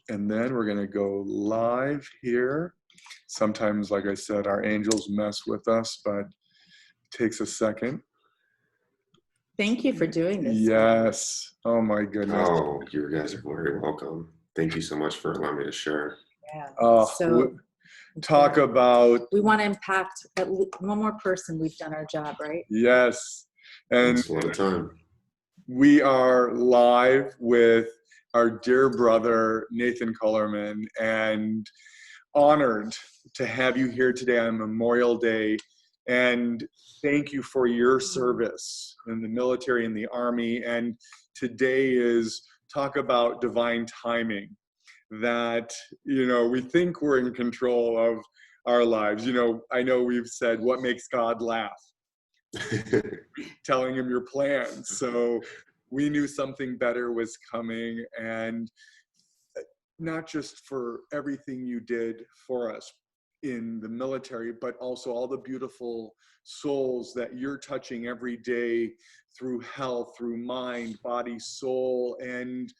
And then we're going to go live here. Sometimes, like I said, our angels mess with us, but it takes a second. Thank you for doing this. Yes. Oh my goodness. Oh, you guys are very welcome. Thank you so much for allowing me to share. Yeah. So talk about. We want to impact at least one more person. We've done our job, right? Yes. And it's a lot of time. We are live with our dear brother, Nathan Kohlerman, and honored to have you here today on Memorial Day. And thank you for your service in the military and the Army. And today is talk about divine timing, that, we think we're in control of our lives. I know we've said, what makes God laugh? Telling him your plans. So we knew something better was coming, and not just for everything you did for us in the military, but also all the beautiful souls that you're touching every day through health, through mind, body, soul, and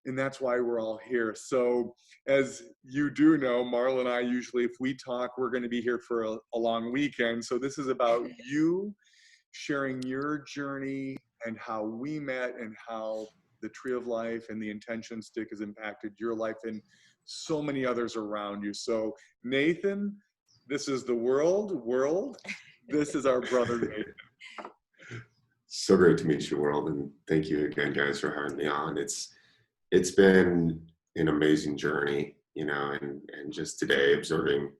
that's why we're all here. So as you do know, Marla and I usually, if we talk, we're going to be here for a long weekend. So this is about you sharing your journey and how we met and how the Tree of Life and the Intention Stick has impacted your life and so many others around you. So Nathan, this is the world. This is our brother Nathan. So great to meet you, world, and thank you again, guys, for having me on. It's been an amazing journey, and just today observing,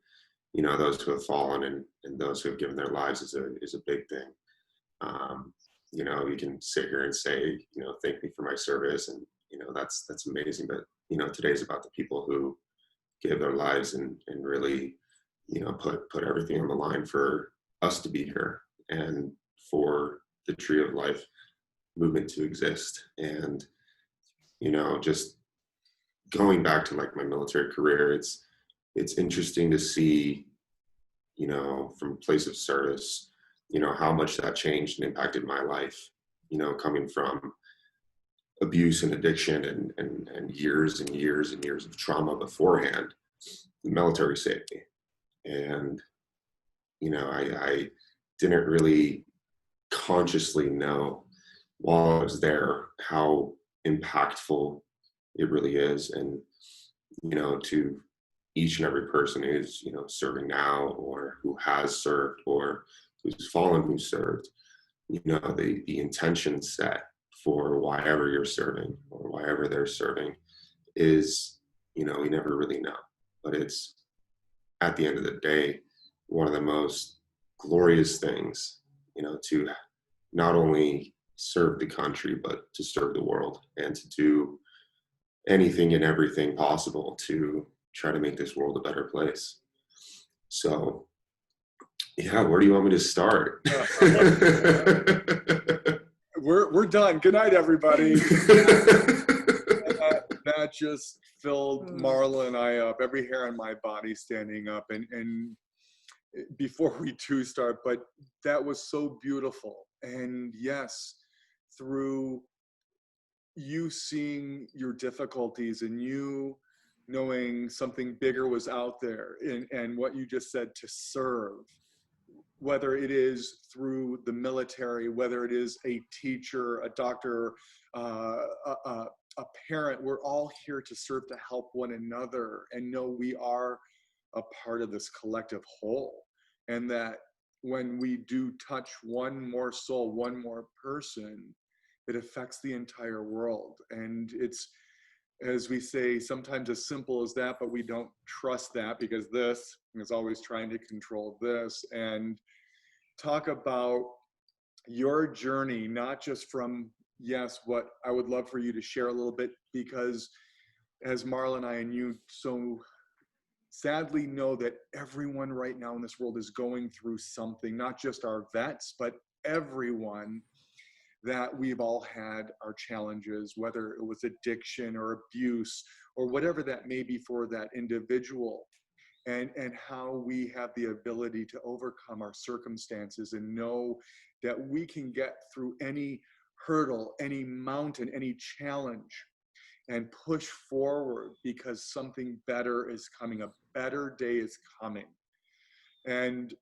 those who have fallen and those who have given their lives is a big thing. You can sit here and say, thank me for my service, and that's amazing. But today's about the people who gave their lives and really, put everything on the line for us to be here and for the Tree of Life movement to exist. And just going back to like my military career, it's interesting to see, from a place of service, how much that changed and impacted my life, coming from abuse and addiction and years and years and years of trauma beforehand. The military saved me. And, I didn't really consciously know while I was there how impactful it really is. And, to each and every person who's, serving now or who has served or who's fallen, who served, the intention set for whyever you're serving or whyever they're serving is, we never really know. But it's, at the end of the day, one of the most glorious things, to not only serve the country, but to serve the world and to do anything and everything possible to try to make this world a better place. So, yeah, where do you want me to start? We're done. Good night, everybody. That just filled Marla and I up, every hair on my body standing up. And before we do start, but that was so beautiful. And yes, through you seeing your difficulties and you knowing something bigger was out there, and what you just said, to serve, whether it is through the military, whether it is a teacher, a doctor, a parent, we're all here to serve, to help one another and know we are a part of this collective whole. And that when we do touch one more soul, one more person, it affects the entire world. And it's, as we say, sometimes as simple as that, but we don't trust that because this is always trying to control this. And talk about your journey, not just from, yes, what I would love for you to share a little bit, because as Marla and I and you so sadly know that everyone right now in this world is going through something, not just our vets, but everyone, that we've all had our challenges, whether it was addiction or abuse or whatever that may be for that individual, and how we have the ability to overcome our circumstances and know that we can get through any hurdle, any mountain, any challenge. and push forward because something better is coming. A better day is coming. And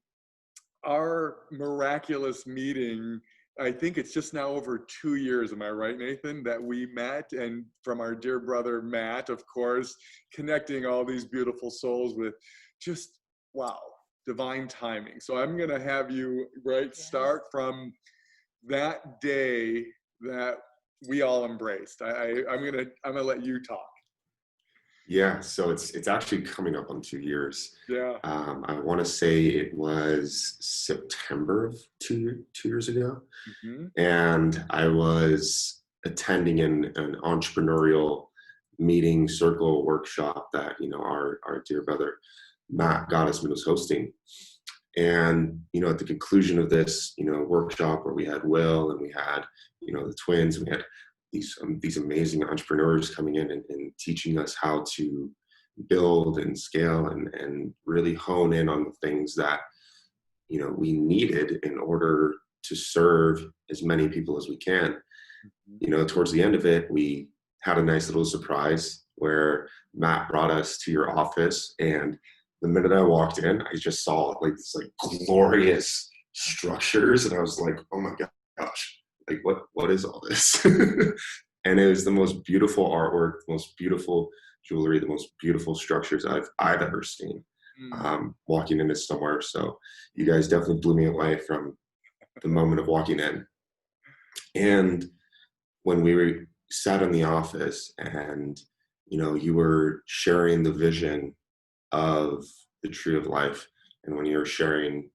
our miraculous meeting, I think it's just now over 2 years, am I right, Nathan, that we met? And from our dear brother, Matt, of course, connecting all these beautiful souls with just, wow, divine timing. So I'm going to have you, right, start from that day that we all embraced. I'm gonna let you talk. Yeah, so it's actually coming up on 2 years. Yeah. I want to say it was September of 2 years ago, Mm-hmm. and I was attending an entrepreneurial meeting circle workshop that our dear brother Matt Gottesman was hosting. And at the conclusion of this workshop, where we had Will and we had the twins, and we had these amazing entrepreneurs coming in and teaching us how to build and scale and really hone in on the things that we needed in order to serve as many people as we can. Towards the end of it, we had a nice little surprise where Matt brought us to your office, and the minute I walked in, I just saw this glorious structures, and I was like, oh my gosh, what is all this? And it was the most beautiful artwork, the most beautiful jewelry, the most beautiful structures I've ever seen. Walking into somewhere. So you guys definitely blew me away from the moment of walking in. And when we sat in the office and you were sharing the vision of the tree of life, and when you're sharing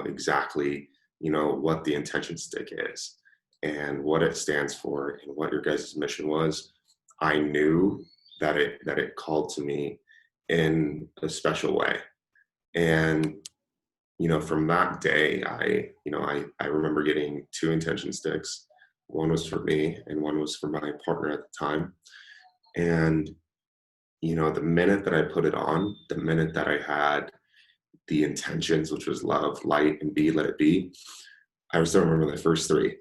exactly what the intention stick is and what it stands for and what your guys' mission was, I knew that it called to me in a special way. And from that day, I remember getting 2 intention sticks. One was for me and one was for my partner at the time. And the minute that I put it on, the minute that I had the intentions, which was love, light, and be, let it be, I still remember the first 3,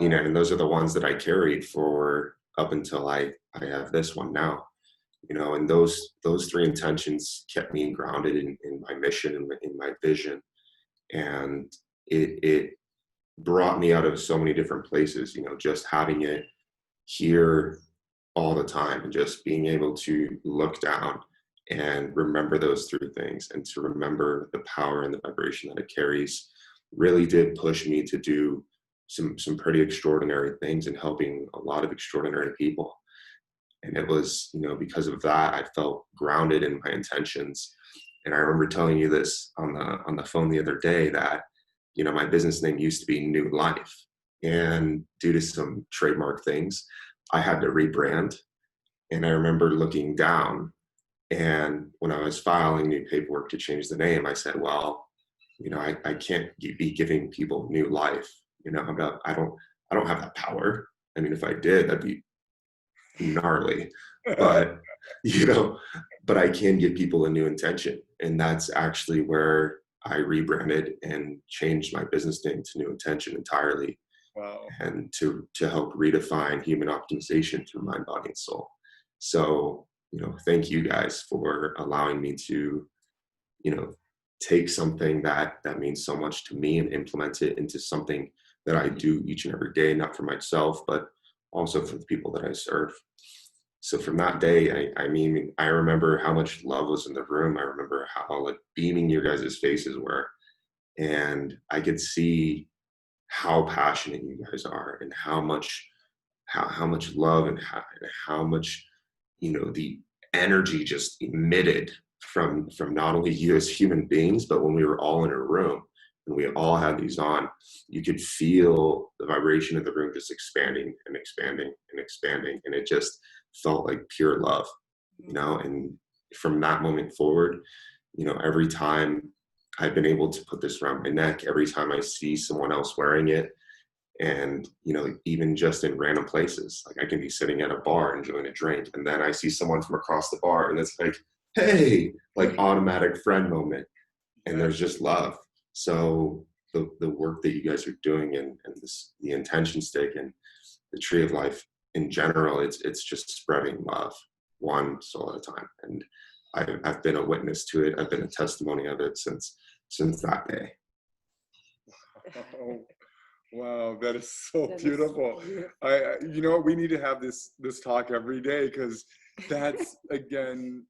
and those are the ones that I carried for up until I have this one now, and those 3 intentions kept me grounded in my mission and in my vision. And it brought me out of so many different places, just having it here all the time and just being able to look down and remember those 3 things and to remember the power and the vibration that it carries really did push me to do some pretty extraordinary things and helping a lot of extraordinary people. And it was, because of that, I felt grounded in my intentions. And I remember telling you this on the phone the other day that, my business name used to be New Life. And due to some trademark things, I had to rebrand. And I remember looking down, and when I was filing new paperwork to change the name, I said, well, I can't be giving people new life. I don't have that power. I mean, if I did, that'd be gnarly. But but I can give people a new intention. And that's actually where I rebranded and changed my business name to New Intention entirely. Wow. And to help redefine human optimization through mind, body, and soul. So, thank you guys for allowing me to, take something that means so much to me and implement it into something that I do each and every day, not for myself, but also for the people that I serve. So from that day, I remember how much love was in the room. I remember how beaming your guys' faces were. And I could see how passionate you guys are and how much love and how much the energy just emitted from not only you as human beings, but when we were all in a room and we all had these on, you could feel the vibration of the room just expanding and expanding and expanding, and it just felt like pure love. And from that moment forward, every time I've been able to put this around my neck, every time I see someone else wearing it, and even just in random places, I can be sitting at a bar enjoying a drink, and then I see someone from across the bar, and it's like, hey, automatic friend moment, and there's just love. So the work that you guys are doing and the intention stick and the tree of life in general, it's just spreading love, one soul at a time. And I've been a witness to it. I've been a testimony of it since that day. Oh, wow, that is so That is beautiful. beautiful. You know, we need to have this talk every day, because that's, again,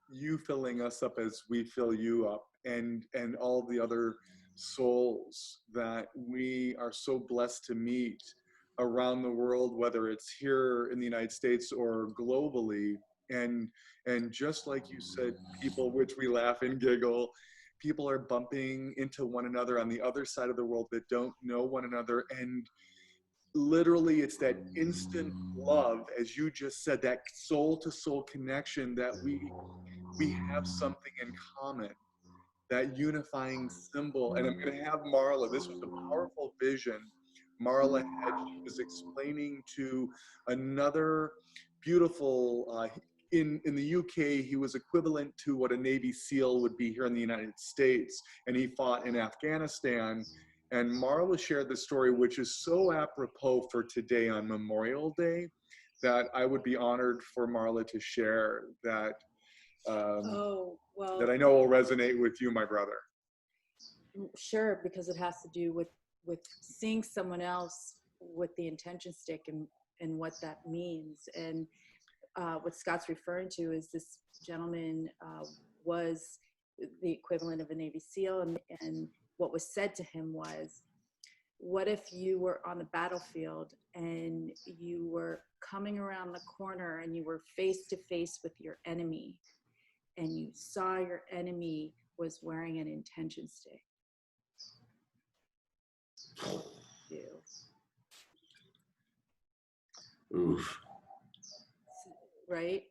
you filling us up as we fill you up, and all the other souls that we are so blessed to meet around the world, whether it's here in the United States or globally. And just like you said, people, which we laugh and giggle, people are bumping into one another on the other side of the world that don't know one another. And literally, it's that instant love, as you just said, that soul to soul connection, that we have something in common, that unifying symbol. And I'm going to have Marla, this was a powerful vision Marla had. She was explaining to another beautiful, in the UK, he was equivalent to what a Navy SEAL would be here in the United States, and he fought in Afghanistan. And Marla shared the story, which is so apropos for today on Memorial Day, that I would be honored for Marla to share that. Oh, well, That I know will resonate with you, my brother. sure, because it has to do with seeing someone else with the intention stick and what that means. And what Scott's referring to is this gentleman was the equivalent of a Navy SEAL, and what was said to him was, what if you were on the battlefield and you were coming around the corner and you were face to face with your enemy, and you saw your enemy was wearing an intention stick? You. Oof. Right?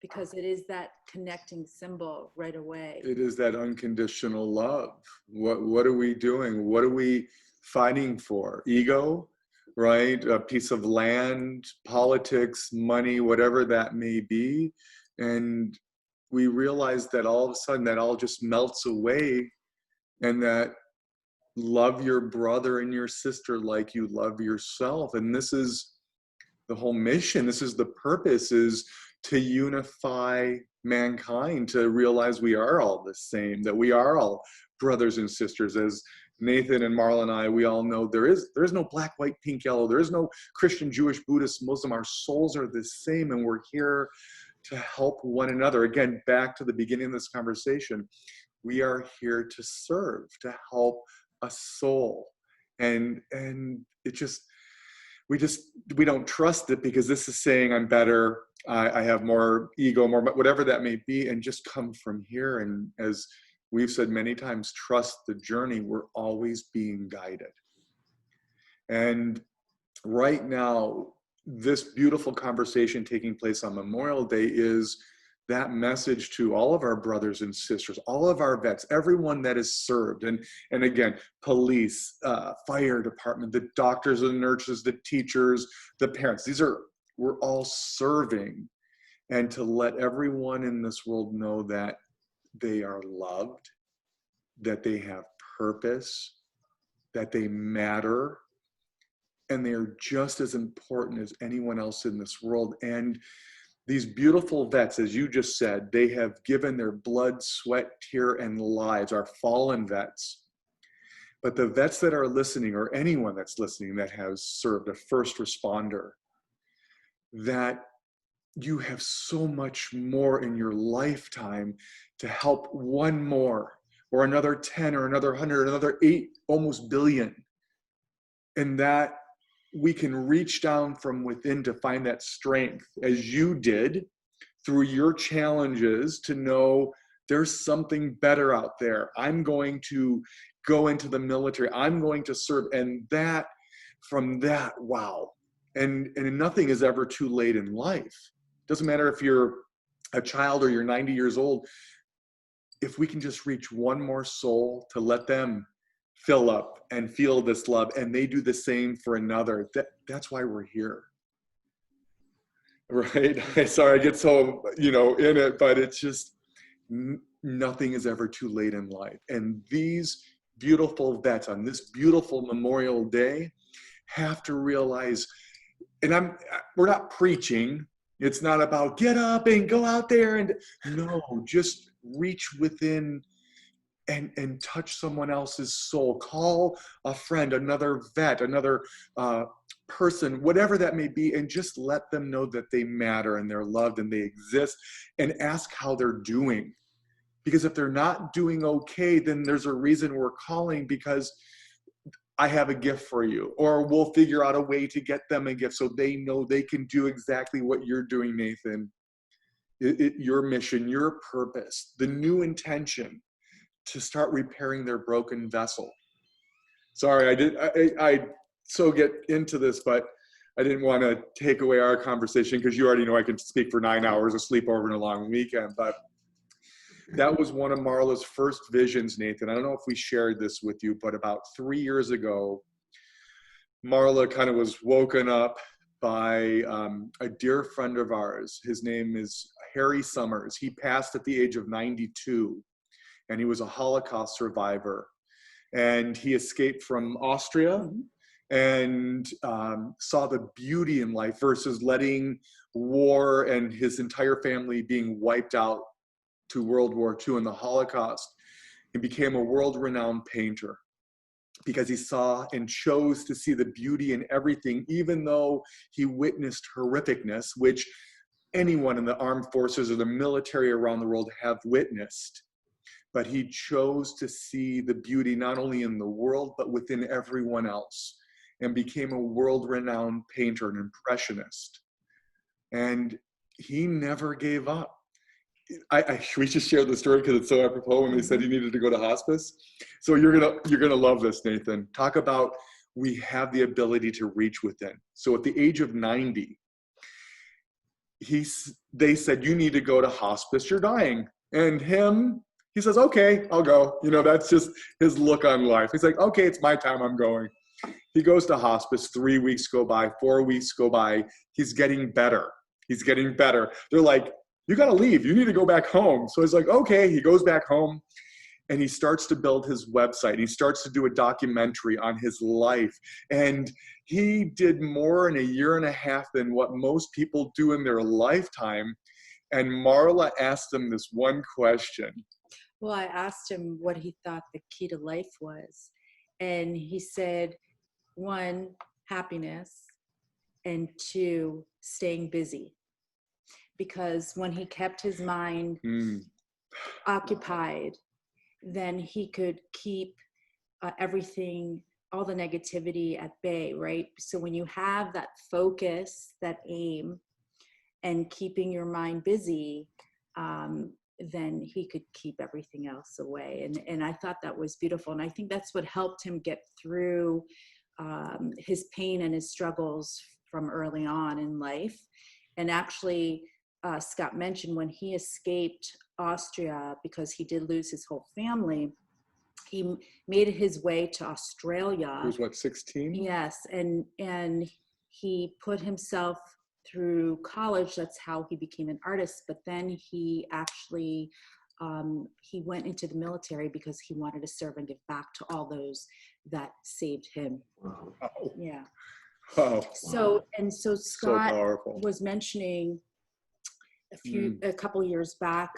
Because it is that connecting symbol right away. It is that unconditional love. What are we doing? What are we fighting for? Ego, right? A piece of land, politics, money, whatever that may be. And we realize that all of a sudden that all just melts away, and that love your brother and your sister like you love yourself. And this is the whole mission. This is the purpose, is to unify mankind, to realize we are all the same, that we are all brothers and sisters. As Nathan and Marla and I, we all know there is no black, white, pink, yellow. There is no Christian, Jewish, Buddhist, Muslim. Our souls are the same, and we're here to help one another. Again, back to the beginning of this conversation, we are here to serve, to help a soul. And it just, we don't trust it, because this is saying I'm better, I have more ego, more, whatever that may be, and just come from here. And as we've said many times, trust the journey. We're always being guided. And right now, this beautiful conversation taking place on Memorial Day is that message to all of our brothers and sisters, all of our vets, everyone that is served. And again, police, fire department, the doctors and nurses, the teachers, the parents, we're all serving. And to let everyone in this world know that they are loved, that they have purpose, that they matter, and they are just as important as anyone else in this world. And these beautiful vets, as you just said, they have given their blood, sweat, tear, and lives, our fallen vets. But the vets that are listening, or anyone that's listening that has served, a first responder, that you have so much more in your lifetime to help one more, or another 10, or another 100, another 8, almost billion. And that we can reach down from within to find that strength, as you did through your challenges, to know there's something better out there. I'm going to go into the military. I'm going to serve. And that, from that, wow. And nothing is ever too late in life. Doesn't matter if you're a child or you're 90 years old. If we can just reach one more soul, to let them fill up and feel this love, and they do the same for another, that's why we're here. Right? Sorry, I get so, in it, but it's just, nothing is ever too late in life. And these beautiful vets on this beautiful Memorial Day have to realize, we're not preaching. It's not about get up and go out there and no, just reach within and touch someone else's soul. Call a friend, another vet, another person, whatever that may be, and just let them know that they matter and they're loved and they exist, and ask how they're doing. Because if they're not doing okay, then there's a reason we're calling, because I have a gift for you, or we'll figure out a way to get them a gift so they know they can do exactly what you're doing, Nathan. Your mission, your purpose, the new intention to start repairing their broken vessel. Sorry, I so get into this, but I didn't want to take away our conversation, because you already know I can speak for 9 hours of sleep over a long weekend. But that was one of Marla's first visions, Nathan. I don't know if we shared this with you, but about 3 years ago, Marla kind of was woken up by a dear friend of ours. His name is Harry Summers. He passed at the age of 92, and he was a Holocaust survivor. And he escaped from Austria and saw the beauty in life versus letting war and his entire family being wiped out to World War II and the Holocaust. He became a world-renowned painter because he saw and chose to see the beauty in everything, even though he witnessed horrificness, which anyone in the armed forces or the military around the world have witnessed. But he chose to see the beauty not only in the world, but within everyone else, and became a world-renowned painter, an impressionist. And he never gave up. We just shared the story because it's so apropos when they said he needed to go to hospice. So you're gonna love this, Nathan. Talk about, we have the ability to reach within. So at the age of 90, they said, you need to go to hospice, you're dying. And he says, okay, I'll go. That's just his look on life. He's like, okay, it's my time, I'm going. He goes to hospice, 3 weeks go by, 4 weeks go by. He's getting better. They're like, you got to leave. You need to go back home. So he's like, okay. He goes back home and he starts to build his website. He starts to do a documentary on his life. And he did more in a year and a half than what most people do in their lifetime. And Marla asked him this one question. Well, I asked him what he thought the key to life was. And he said, 1, happiness, and 2, staying busy. Because when he kept his mind occupied, then he could keep everything, all the negativity at bay, right? So when you have that focus, that aim, and keeping your mind busy, then he could keep everything else away. And I thought that was beautiful. And I think that's what helped him get through his pain and his struggles from early on in life. And actually, Scott mentioned when he escaped Austria, because he did lose his whole family, he made his way to Australia. He was what, 16? Yes, and he put himself through college. That's how he became an artist. But then he actually he went into the military because he wanted to serve and give back to all those that saved him. Wow. Yeah. Wow. So Scott powerful. was mentioning a couple years back.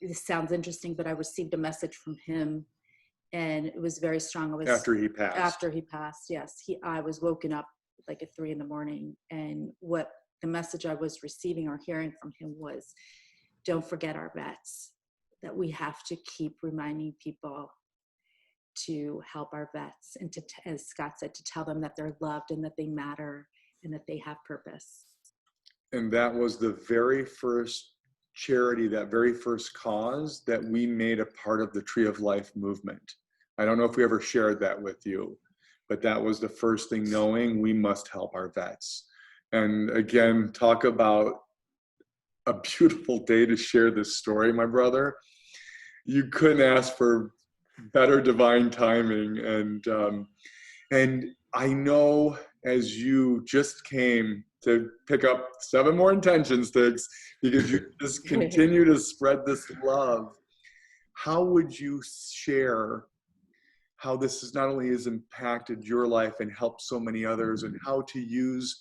This sounds interesting, but I received a message from him, and it was very strong. It was after he passed. After he passed, yes. I was woken up like at 3 a.m, and what the message I was receiving or hearing from him was, don't forget our vets, that we have to keep reminding people to help our vets, and to, as Scott said, to tell them that they're loved and that they matter and that they have purpose. And that was the very first charity, that very first cause that we made a part of the Tree of Life movement. I don't know if we ever shared that with you, but that was the first thing, knowing we must help our vets. And again, talk about a beautiful day to share this story, my brother. You couldn't ask for better divine timing. And I know, as you just came to pick up 7 more intention sticks, because you just continue to spread this love, how would you share how this is not only has impacted your life and helped so many others, and how to use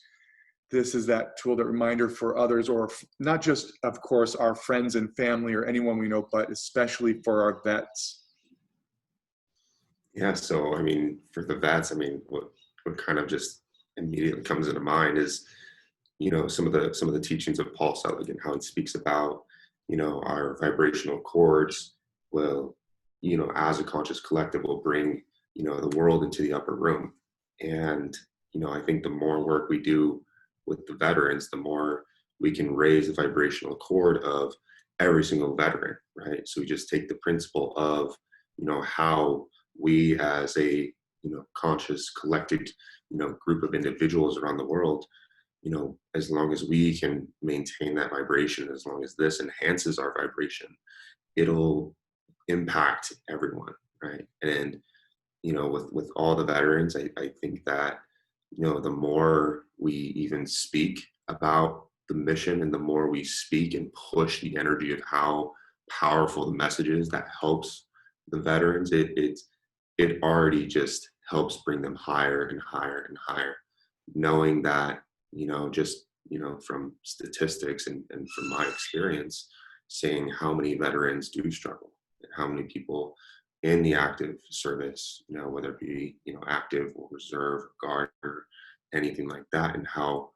this as that tool, that reminder for others, or not just, of course, our friends and family or anyone we know, but especially for our vets. Yeah. So, I mean, for the vets, I mean, what kind of just immediately comes into mind is, some of the teachings of Paul Selig, and how he speaks about, our vibrational cords will, as a conscious collective, will bring, the world into the upper room. And, I think the more work we do with the veterans, the more we can raise the vibrational chord of every single veteran, right? So we just take the principle of, how we as a, conscious collected, group of individuals around the world, as long as we can maintain that vibration, as long as this enhances our vibration, it'll impact everyone, right? And, with all the veterans, I think that, the more we even speak about the mission, and the more we speak and push the energy of how powerful the message is that helps the veterans, it already just helps bring them higher and higher and higher, knowing that, just, from statistics and from my experience, seeing how many veterans do struggle, and how many people in the active service, whether it be, active or reserve, guard, or anything like that, and how,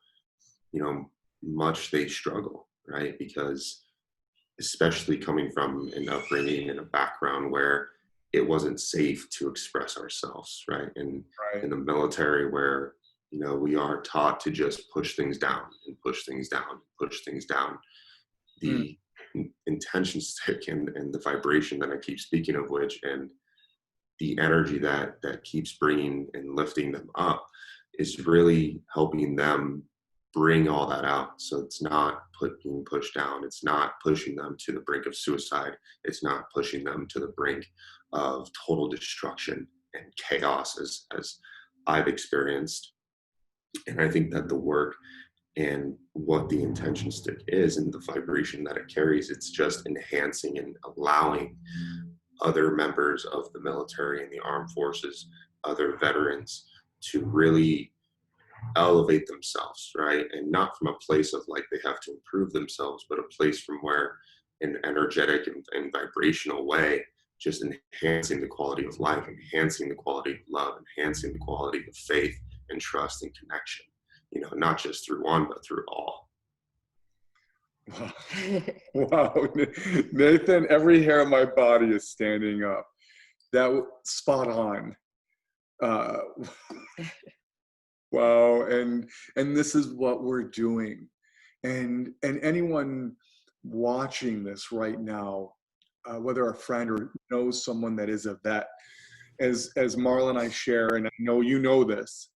much they struggle, right? Because especially coming from an upbringing and a background where it wasn't safe to express ourselves, right? And Right. in the military, where we are taught to just push things down and push things down, push things down. Mm. The intention stick and the vibration that I keep speaking of, which, and the energy that keeps bringing and lifting them up, is really helping them bring all that out. So it's not being pushed down. It's not pushing them to the brink of suicide. It's not pushing them to the brink of total destruction and chaos, as I've experienced. And I think that the work and what the intention stick is, and the vibration that it carries, it's just enhancing and allowing other members of the military and the armed forces, other veterans, to really elevate themselves, right? And not from a place of like they have to improve themselves, but a place from where, an energetic and vibrational way, just enhancing the quality of life, enhancing the quality of love, enhancing the quality of faith and trust and connection, not just through one, but through all. Wow. Wow. Nathan, every hair on my body is standing up. Spot on. Uh, wow. And this is what we're doing. And anyone watching this right now, whether a friend or knows someone that is a vet, as Marla and I share, and I know you know this,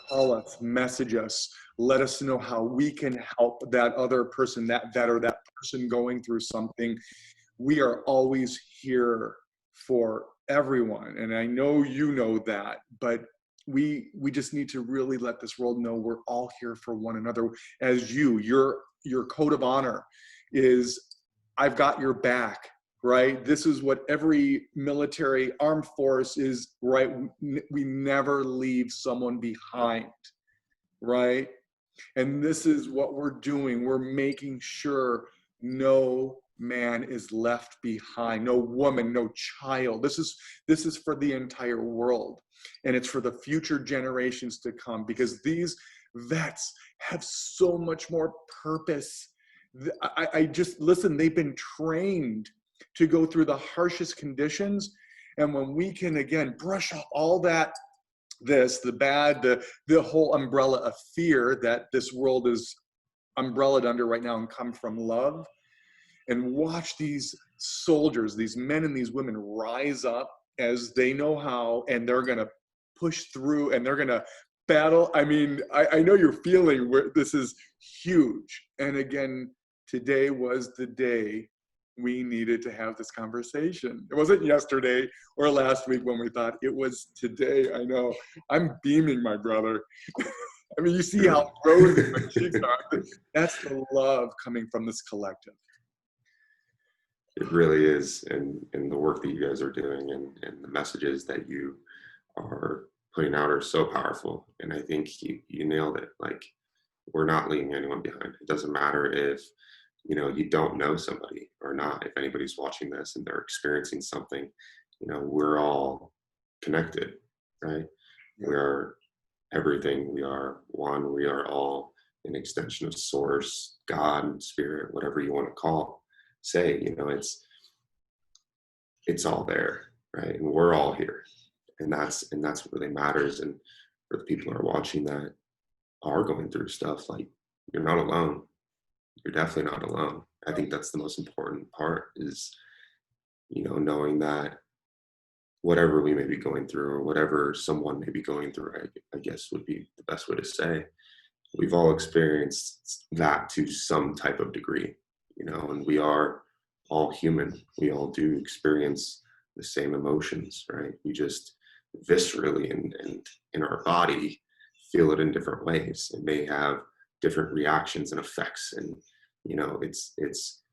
call us, message us, let us know how we can help that other person, that vet, or that person going through something. We are always here for everyone. And I know you know that, but we just need to really let this world know we're all here for one another. As your code of honor is, I've got your back, right? This is what every military armed force is, right? We never leave someone behind, right? And this is what we're doing. We're making sure no man is left behind, no woman, no child. This is for the entire world, and it's for the future generations to come, because these vets have so much more purpose. I just, listen, they've been trained to go through the harshest conditions. And when we can, again, brush off all that, the bad, the whole umbrella of fear that this world is umbrellaed under right now, and come from love, and watch these soldiers, these men and these women, rise up as they know how, and they're going to push through, and they're going to battle. I mean, I know you're feeling where this is huge. And again, today was the day we needed to have this conversation. It wasn't yesterday or last week when we thought, it was today. I know. I'm beaming, my brother. I mean, you see how rosy my cheeks are. That's the love coming from this collective. It really is. And the work that you guys are doing and the messages that you are putting out are so powerful. And I think you nailed it. Like, we're not leaving anyone behind. It doesn't matter if, you don't know somebody or not. If anybody's watching this and they're experiencing something, we're all connected, right? Yeah. We are everything. We are one. We are all an extension of source, God, spirit, whatever you want to say, it's all there, right? And we're all here. And that's what really matters. And for the people who are watching that are going through stuff, like, you're not alone. You're definitely not alone. I think that's the most important part is, knowing that whatever we may be going through or whatever someone may be going through, I guess would be the best way to say, we've all experienced that to some type of degree, and we are all human. We all do experience the same emotions, right? We just viscerally and in our body feel it in different ways. It may have different reactions and effects. And, it's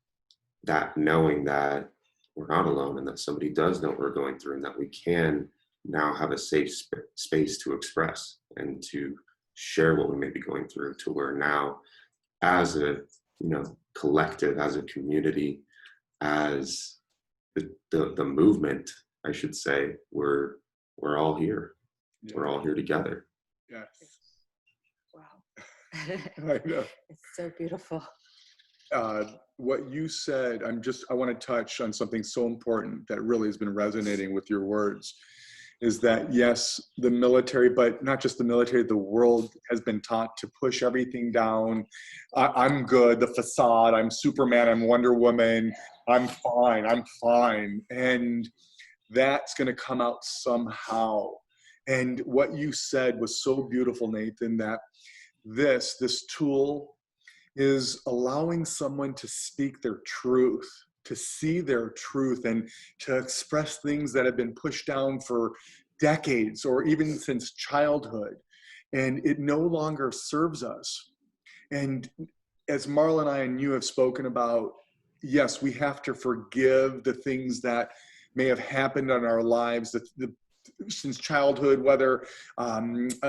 that knowing that we're not alone and that somebody does know what we're going through and that we can now have a safe space to express and to share what we may be going through, to where now as a collective, as a community, as the movement, I should say, we're all here. Yeah. We're all here together. Yes. Wow. I know. It's so beautiful. What you said, I want to touch on something so important that really has been resonating with your words, is that yes, the military, but not just the military, the world has been taught to push everything down. I'm good, the facade, I'm Superman, I'm Wonder Woman, I'm fine. And that's going to come out somehow. And what you said was so beautiful, Nathan, that this tool is allowing someone to speak their truth, to see their truth, and to express things that have been pushed down for decades or even since childhood. And it no longer serves us. And as Marla and I and you have spoken about, yes, we have to forgive the things that may have happened in our lives, since childhood, whether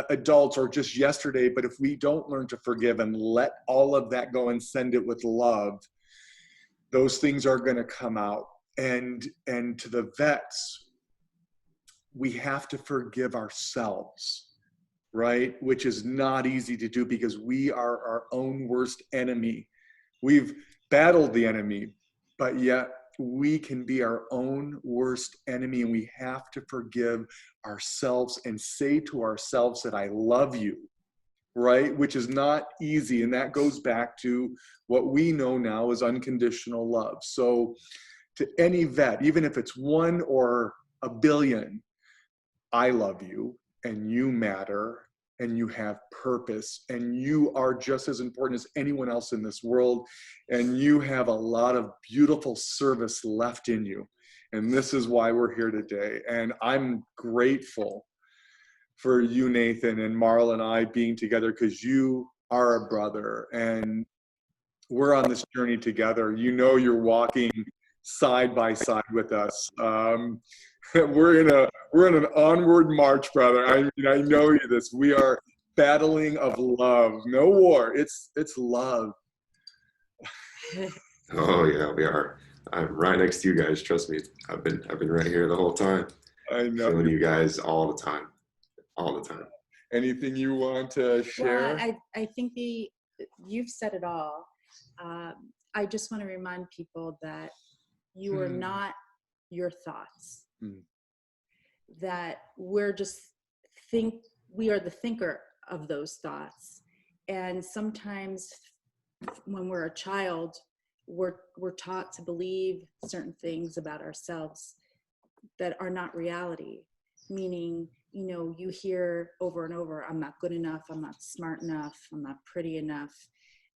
adults or just yesterday. But if we don't learn to forgive and let all of that go and send it with love, those things are going to come out. And to the vets, we have to forgive ourselves, right? Which is not easy to do because we are our own worst enemy. We've battled the enemy, but yet we can be our own worst enemy, and we have to forgive ourselves and say to ourselves that I love you, right? Which is not easy. And that goes back to what we know now as unconditional love. So to any vet, even if it's 1 or a billion, I love you and you matter and you have purpose and you are just as important as anyone else in this world. And you have a lot of beautiful service left in you. And this is why we're here today. And I'm grateful for you, Nathan, and Marla and I being together, because you are a brother and we're on this journey together. You're walking side by side with us. We're in an onward march, brother. I know you this. We are battling of love. No war. It's love. Oh yeah, we are. I'm right next to you guys. Trust me. I've been right here the whole time. I know. Feeling you guys all the time. All the time. Anything you want to share? Well, I think you've said it all. I just want to remind people that you are not your thoughts. That we are the thinker of those thoughts. And sometimes when we're a child, we're taught to believe certain things about ourselves that are not reality. Meaning, you hear over and over, I'm not good enough, I'm not smart enough, I'm not pretty enough,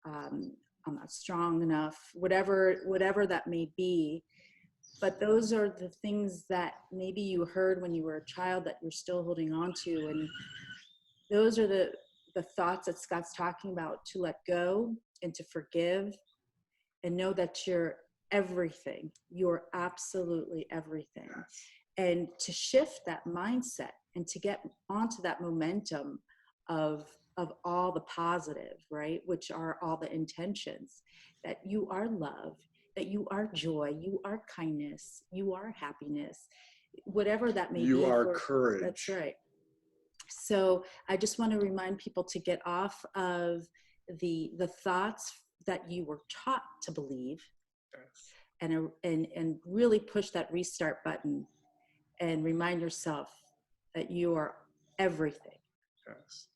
I'm not strong enough, whatever that may be. But those are the things that maybe you heard when you were a child that you're still holding on to. And those are the thoughts that Scott's talking about, to let go and to forgive and know that you're everything. You're absolutely everything. And to shift that mindset and to get onto that momentum of all the positive, right? Which are all the intentions, that you are love, that you are joy, you are kindness, you are happiness, whatever that may be. You are courage. That's right. So I just want to remind people to get off of the thoughts that you were taught to believe, yes, and really push that restart button and remind yourself that you are everything. Yes.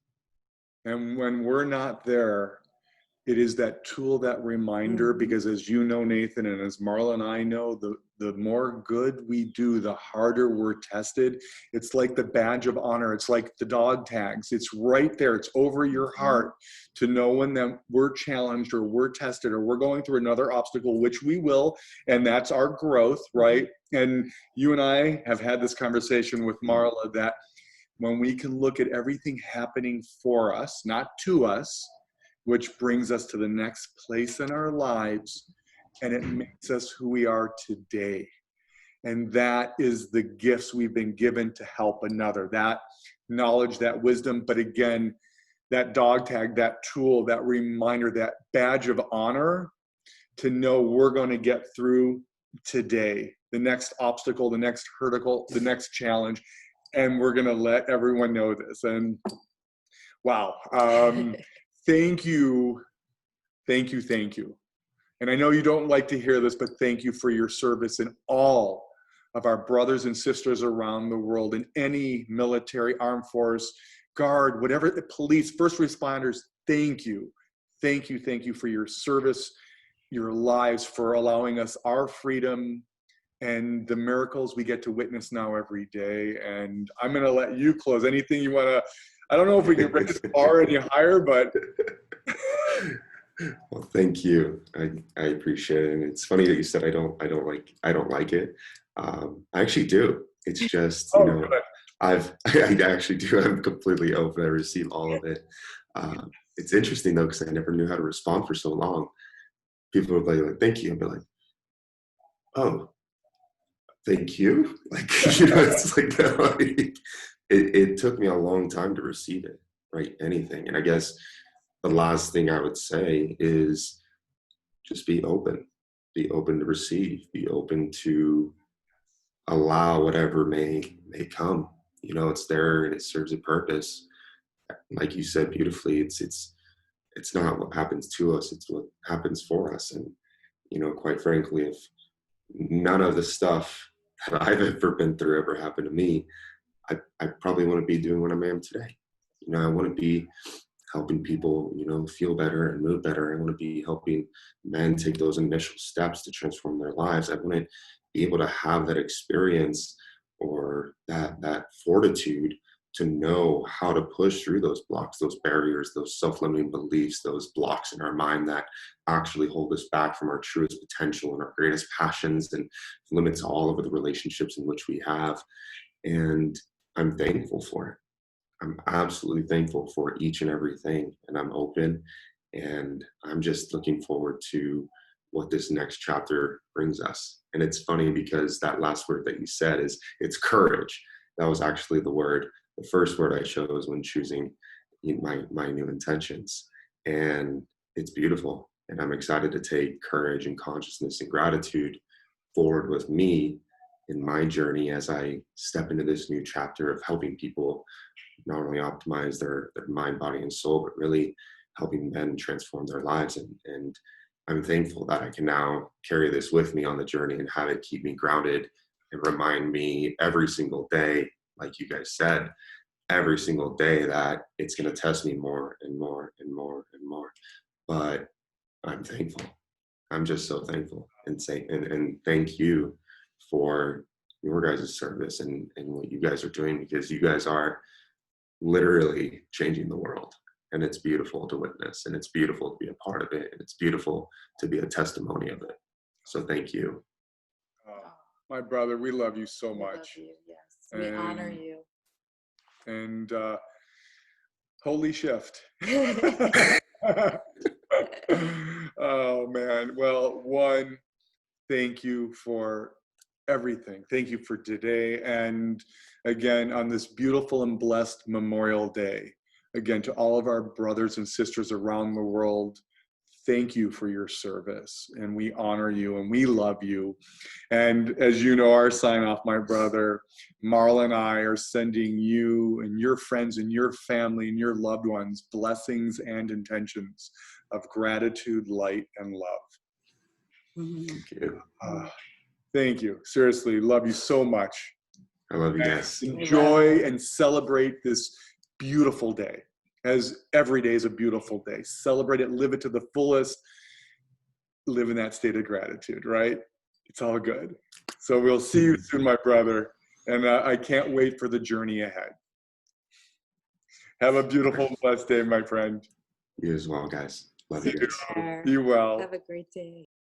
And when we're not there, it is that tool, that reminder, because as you know, Nathan, and as Marla and I know, the more good we do, the harder we're tested. It's like the badge of honor. It's like the dog tags. It's right there. It's over your heart to know when we're challenged or we're tested or we're going through another obstacle, which we will, and that's our growth, right? And you and I have had this conversation with Marla that when we can look at everything happening for us, not to us, which brings us to the next place in our lives, and it makes us who we are today. And that is the gifts we've been given to help another, that knowledge, that wisdom, but again, that dog tag, that tool, that reminder, that badge of honor to know we're going to get through today, the next obstacle, the next hurdle, the next challenge, and we're going to let everyone know this. And wow. Thank you. And I know you don't like to hear this, but thank you for your service in all of our brothers and sisters around the world, in any military, armed force, guard, whatever, the police, first responders. Thank you for your service, your lives, for allowing us our freedom and the miracles we get to witness now every day. And I'm going to let you close. Anything you want to, I don't know if we can raise the bar any higher, but. Well, thank you. I appreciate it. And it's funny that you said I don't like it. I actually do. It's just, you know, good. I actually do. I'm completely open. I receive all of it. It's interesting though, because I never knew how to respond for so long. People would be like, thank you. I'd be like, oh, thank you. Like, you know, it's like, it took me a long time to receive it, right? Anything. And I guess the last thing I would say is just be open to receive, be open to allow whatever may come. You know, it's there and it serves a purpose. Like you said beautifully, it's not what happens to us, it's what happens for us. And, you know, quite frankly, if none of the stuff that I've ever been through ever happened to me, I probably wouldn't be doing what I am today. You know, I wouldn't be helping people, you know, feel better and move better. I want to be helping men take those initial steps to transform their lives. I wouldn't be able to have that experience or that fortitude to know how to push through those blocks, those barriers, those self-limiting beliefs, those blocks in our mind that actually hold us back from our truest potential and our greatest passions and limits all of the relationships in which we have. And I'm thankful for it. I'm absolutely thankful for each and everything, and I'm open, and I'm just looking forward to what this next chapter brings us. And it's funny because that last word that you said it's courage. That was actually the first word I chose when choosing my new intentions. And it's beautiful. And I'm excited to take courage and consciousness and gratitude forward with me in my journey as I step into this new chapter of helping people not only optimize their mind, body, and soul, but really helping men transform their lives. And I'm thankful that I can now carry this with me on the journey and have it keep me grounded and remind me every single day, like you guys said, every single day that it's going to test me more and more and more and more. But I'm thankful. I'm just so thankful and thank you for your guys' service and what you guys are doing, because you guys are literally changing the world, and it's beautiful to witness, and it's beautiful to be a part of it, and it's beautiful to be a testimony of it. So thank you. My brother, we love you so much. We love you, yes. We honor you. And holy shift. Oh man. Well, thank you for everything. Thank you for today. And again, on this beautiful and blessed Memorial Day, again, to all of our brothers and sisters around the world, thank you for your service. And we honor you and we love you. And as you know, our sign off, my brother, Marla and I are sending you and your friends and your family and your loved ones blessings and intentions of gratitude, light, and love. Thank you. Thank you. Seriously, love you so much. I love you guys. Enjoy and celebrate this beautiful day, as every day is a beautiful day. Celebrate it, live it to the fullest, live in that state of gratitude, right? It's all good. So we'll see you soon, my brother. And I can't wait for the journey ahead. Have a beautiful, blessed day, my friend. You as well, guys. Love you guys. Take care. Be well. Have a great day.